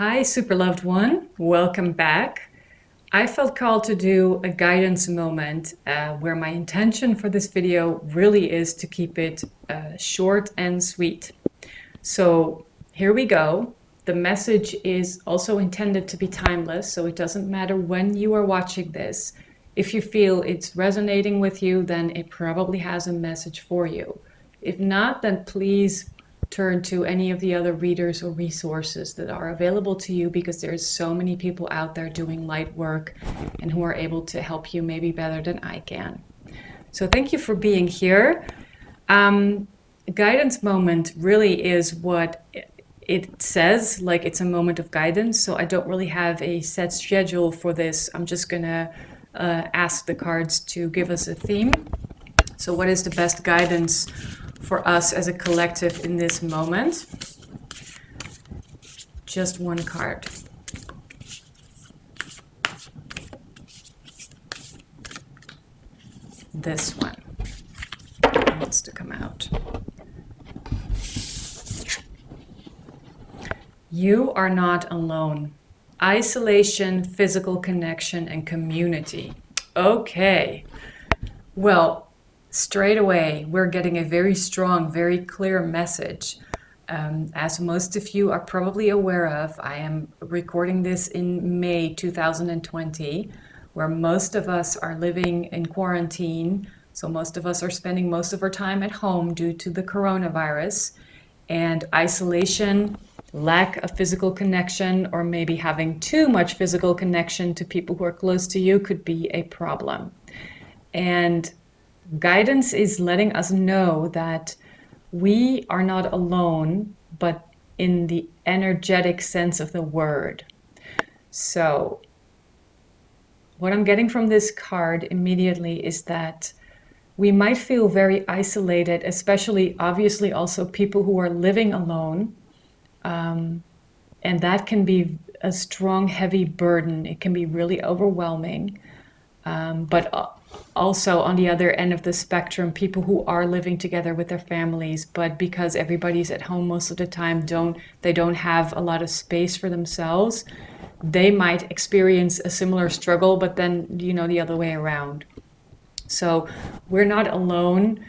Hi, super loved one. Welcome back. I felt called to do a guidance moment where my intention for this video really is to keep it short and sweet. So here we go. The message is also intended to be timeless, so it doesn't matter when you are watching this. If you feel it's resonating with you, then it probably has a message for you. If not, then please turn to any of the other readers or resources that are available to you, because there's so many people out there doing light work and who are able to help you maybe better than I can. So thank you for being here. Guidance moment really is what it says, like it's a moment of guidance. So I don't really have a set schedule for this. I'm just gonna ask the cards to give us a theme. So what is the best guidance for us as a collective in this moment? Just one card. This one wants to come out. You are not alone. Isolation, physical connection, and community. Okay. Well, straight away, we're getting a very strong, very clear message. As most of you are probably aware of, I am recording this in May 2020, where most of us are living in quarantine. So most of us are spending most of our time at home due to the coronavirus. And isolation, lack of physical connection, or maybe having too much physical connection to people who are close to you could be a problem. And guidance is letting us know that we are not alone, but in the energetic sense of the word. So what I'm getting from this card immediately is that we might feel very isolated, especially obviously also people who are living alone. And that can be a strong, heavy burden. It can be really overwhelming. But also on the other end of the spectrum, people who are living together with their families, but because everybody's at home most of the time, they don't have a lot of space for themselves, they might experience a similar struggle, but then, the other way around. So we're not alone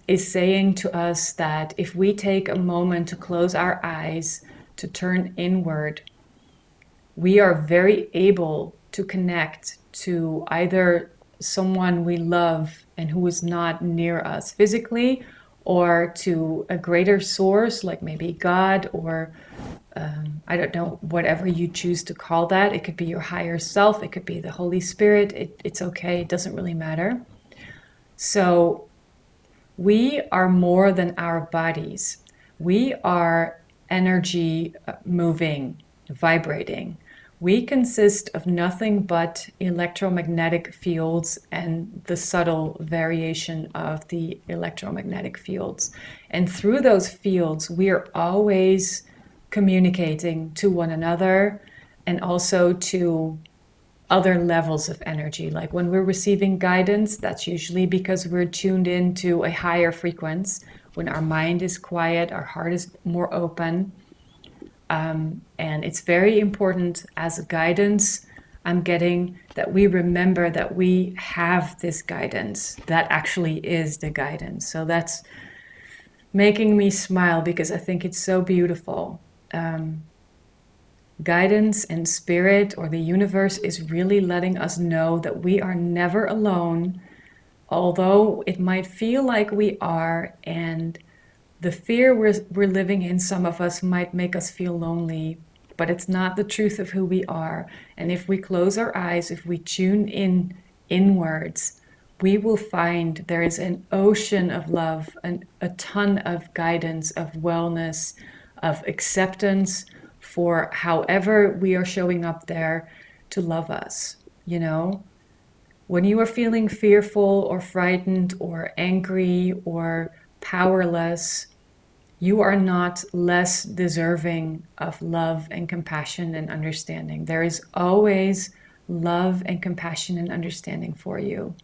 is saying to us that if we take a moment to close our eyes, to turn inward, we are very able to connect to either someone we love and who is not near us physically, or to a greater source, like maybe God, or I don't know, whatever you choose to call that. It could be your higher self, it could be the Holy Spirit. It's okay, it doesn't really matter. So we are more than our bodies. We are energy moving, vibrating. We consist of nothing but electromagnetic fields and the subtle variation of the electromagnetic fields. And through those fields, we are always communicating to one another and also to other levels of energy. Like when we're receiving guidance, that's usually because we're tuned into a higher frequency. When our mind is quiet, our heart is more open. And it's very important as a guidance, I'm getting that we remember that we have this guidance. That actually is the guidance. So that's making me smile because I think it's so beautiful. Guidance and spirit, or the universe, is really letting us know that we are never alone, although it might feel like we are, and the fear we're living in, some of us, might make us feel lonely, but it's not the truth of who we are. And if we close our eyes, if we tune in inwards, we will find there is an ocean of love and a ton of guidance, of wellness, of acceptance for however we are showing up there to love us. When you are feeling fearful or frightened or angry or powerless, you are not less deserving of love and compassion and understanding. There is always love and compassion and understanding for you.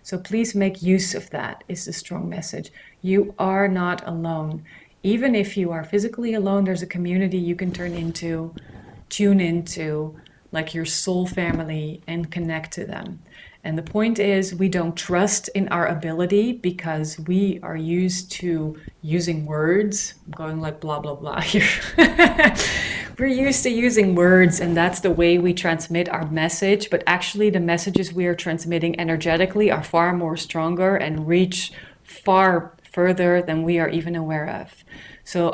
So please make use of that, is the strong message. You are not alone. Even if you are physically alone, there's a community you can tune into, like your soul family, and connect to them. And the point is, we don't trust in our ability because we are used to using words. I'm going like blah, blah, blah here. We're used to using words, and that's the way we transmit our message. But actually, the messages we are transmitting energetically are far more stronger and reach far further than we are even aware of. So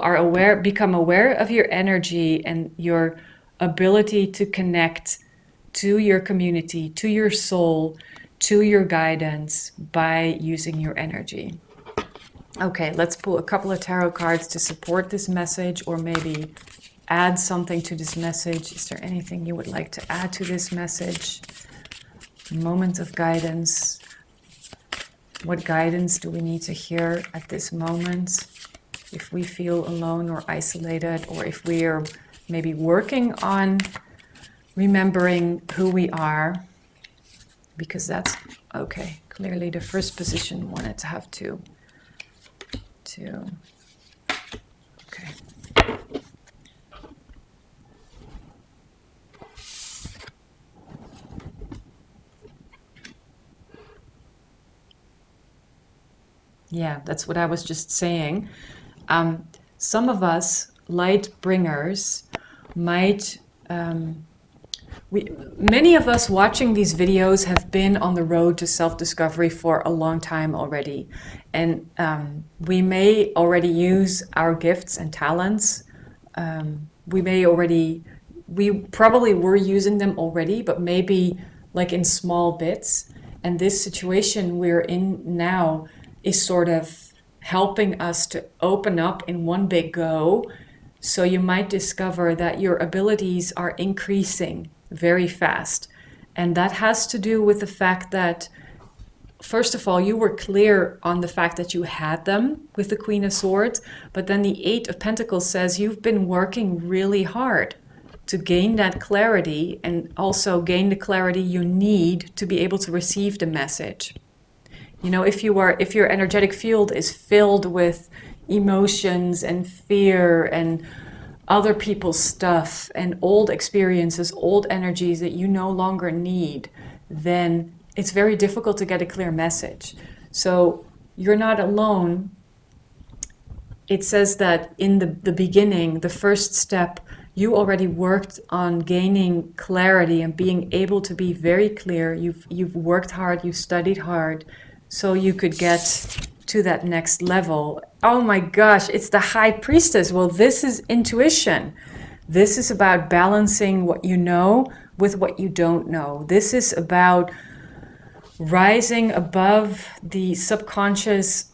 become aware of your energy and your ability to connect to your community, to your soul, to your guidance by using your energy. Okay, let's pull a couple of tarot cards to support this message, or maybe add something to this message. Is there anything you would like to add to this message? Moment of guidance. What guidance do we need to hear at this moment? If we feel alone or isolated, or if we are maybe working on remembering who we are, because that's okay. Clearly the first position wanted to have two. Okay. Yeah, that's what I was just saying. Some of us light bringers might many of us watching these videos have been on the road to self-discovery for a long time already. And we may already use our gifts and talents. We probably were using them already, but maybe like in small bits. And this situation we're in now is sort of helping us to open up in one big go. So you might discover that your abilities are increasing very fast. And that has to do with the fact that, first of all, you were clear on the fact that you had them with the Queen of Swords, but then the Eight of Pentacles says you've been working really hard to gain that clarity, and also gain the clarity you need to be able to receive the message. You know, if your energetic field is filled with emotions and fear and other people's stuff and old experiences, old energies that you no longer need, then it's very difficult to get a clear message. So you're not alone. It says that in the beginning, the first step, you already worked on gaining clarity and being able to be very clear. You've worked hard, you've studied hard, so you could get to that next level. Oh my gosh, it's the High Priestess. Well, this is intuition. This is about balancing what you know with what you don't know. This is about rising above the subconscious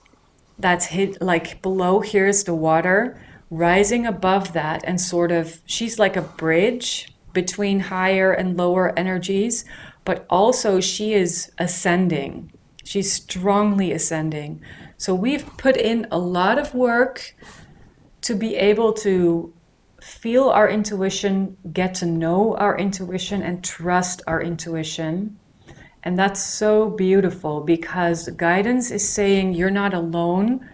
that's hid, like below here is the water, rising above that, and sort of, she's like a bridge between higher and lower energies, but also she is ascending. She's strongly ascending. So we've put in a lot of work to be able to feel our intuition, get to know our intuition, and trust our intuition. And that's so beautiful, because guidance is saying you're not alone.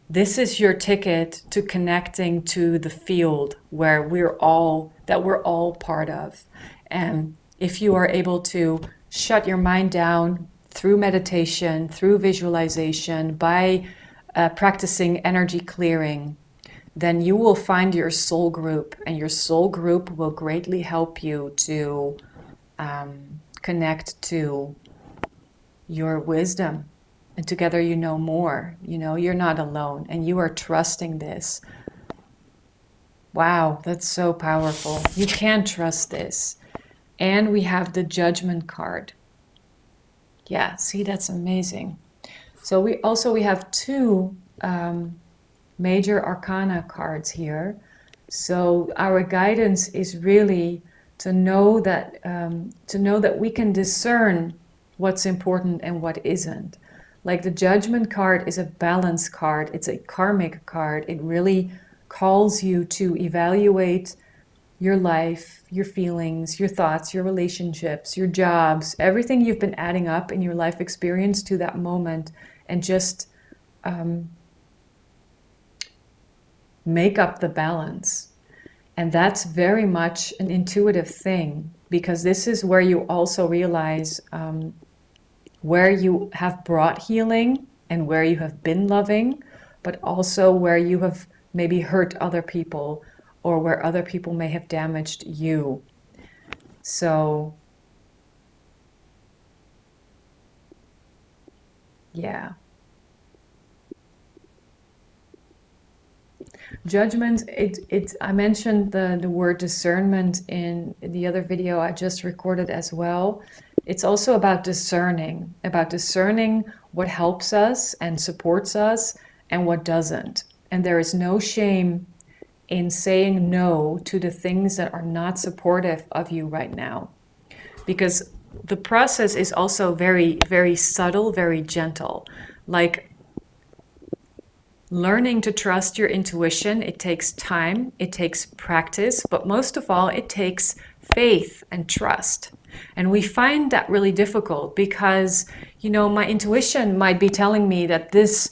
This is your ticket to connecting to the field where we're all part of. And if you are able to shut your mind down through meditation, through visualization, by practicing energy clearing, then you will find your soul group, and your soul group will greatly help you to connect to your wisdom. And together you know more. You know, you're not alone, and you are trusting this. Wow, that's so powerful. You can trust this. And we have the Judgment card. Yeah, see, that's amazing. So we have two major arcana cards here. So our guidance is really to know that we can discern what's important and what isn't. Like the Judgment card is a balance card. It's a karmic card. It really calls you to evaluate your life, your feelings, your thoughts, your relationships, your jobs, everything you've been adding up in your life experience to that moment, and just make up the balance. And that's very much an intuitive thing, because this is where you also realize where you have brought healing and where you have been loving, but also where you have maybe hurt other people or where other people may have damaged you. So, yeah. Judgment, I mentioned the word discernment in the other video I just recorded as well. It's also about discerning what helps us and supports us and what doesn't. And there is no shame in saying no to the things that are not supportive of you right now. Because the process is also very, very subtle, very gentle. Like learning to trust your intuition, it takes time, it takes practice, but most of all, it takes faith and trust. And we find that really difficult because, my intuition might be telling me that this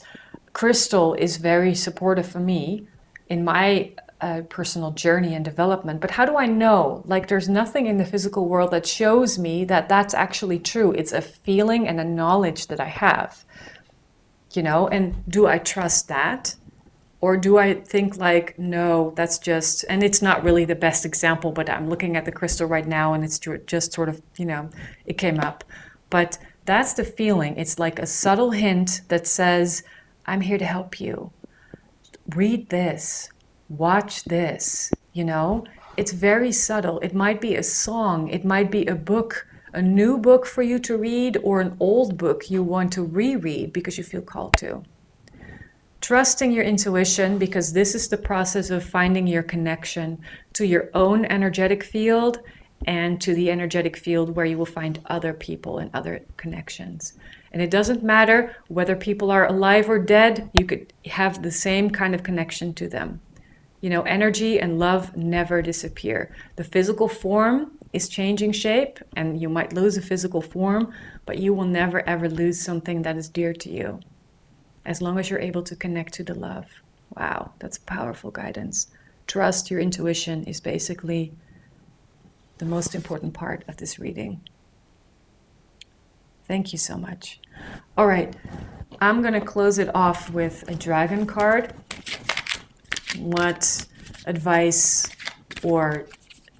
crystal is very supportive for me in my personal journey and development. But how do I know? Like, there's nothing in the physical world that shows me that that's actually true. It's a feeling and a knowledge that I have. And do I trust that? Or do I think like, no, that's just, and it's not really the best example, but I'm looking at the crystal right now and it's just sort of, it came up. But that's the feeling. It's like a subtle hint that says, I'm here to help you. Read this, watch this, It's very subtle. It might be a song, it might be a book, a new book for you to read, or an old book you want to reread because you feel called to. Trusting your intuition, because this is the process of finding your connection to your own energetic field and to the energetic field where you will find other people and other connections. And it doesn't matter whether people are alive or dead, you could have the same kind of connection to them. Energy and love never disappear. The physical form is changing shape, and you might lose a physical form, but you will never ever lose something that is dear to you, as long as you're able to connect to the love. Wow, that's powerful guidance. Trust your intuition is basically the most important part of this reading. Thank you so much. All right, I'm going to close it off with a dragon card. What advice or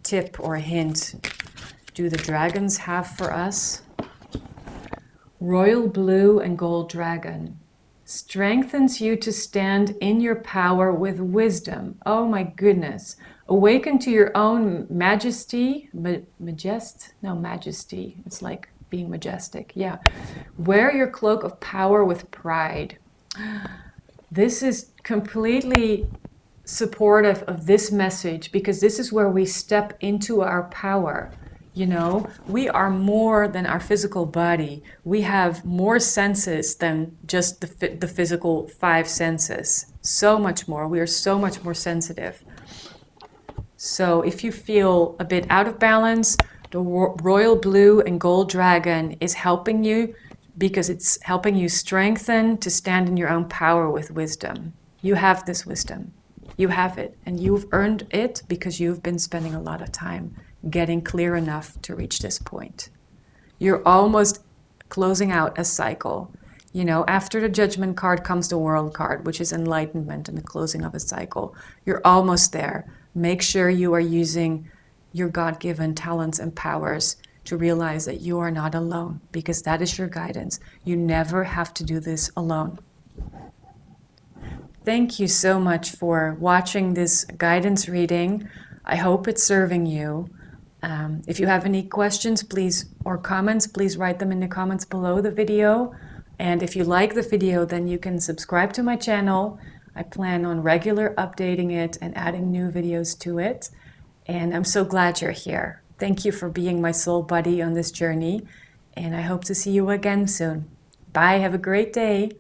tip or hint do the dragons have for us? Royal blue and gold dragon strengthens you to stand in your power with wisdom. Oh my goodness. Awaken to your own majesty. Majesty. It's like being majestic. Yeah. Wear your cloak of power with pride. This is completely supportive of this message, because this is where we step into our power. We are more than our physical body. We have more senses than just the physical 5 senses. So much more. We are so much more sensitive. So if you feel a bit out of balance, the royal blue and gold dragon is helping you, because it's helping you strengthen to stand in your own power with wisdom. You have this wisdom. You have it, and you've earned it because you've been spending a lot of time getting clear enough to reach this point. You're almost closing out a cycle. After the judgment card comes the world card, which is enlightenment and the closing of a cycle. You're almost there. Make sure you are using your God-given talents and powers to realize that you are not alone, because that is your guidance. You never have to do this alone. Thank you so much for watching this guidance reading. I hope it's serving you. If you have any questions, or comments, please write them in the comments below the video. And if you like the video, then you can subscribe to my channel. I plan on regular updating it and adding new videos to it. And I'm so glad you're here. Thank you for being my soul buddy on this journey. And I hope to see you again soon. Bye. Have a great day.